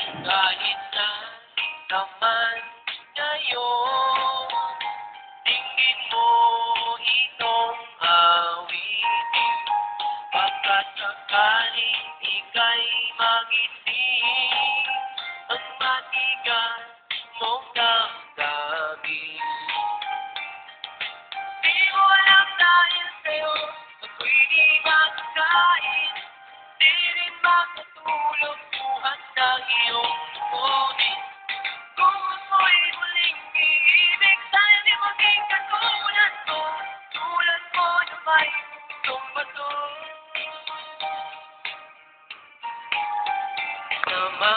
Kahit na naman ngayon, dinggin mo itong awitin. Pagkat sakaling ika'y magising, ang matigas mong damdamin. Di mo alam dahil sa'yo, ako'y di makakain. Di rin makatulog buhat ng iyong ngunit. Kung ako'y muling iibig, sana di maging katulad ko. Tulad mo na may pusong bato. Sama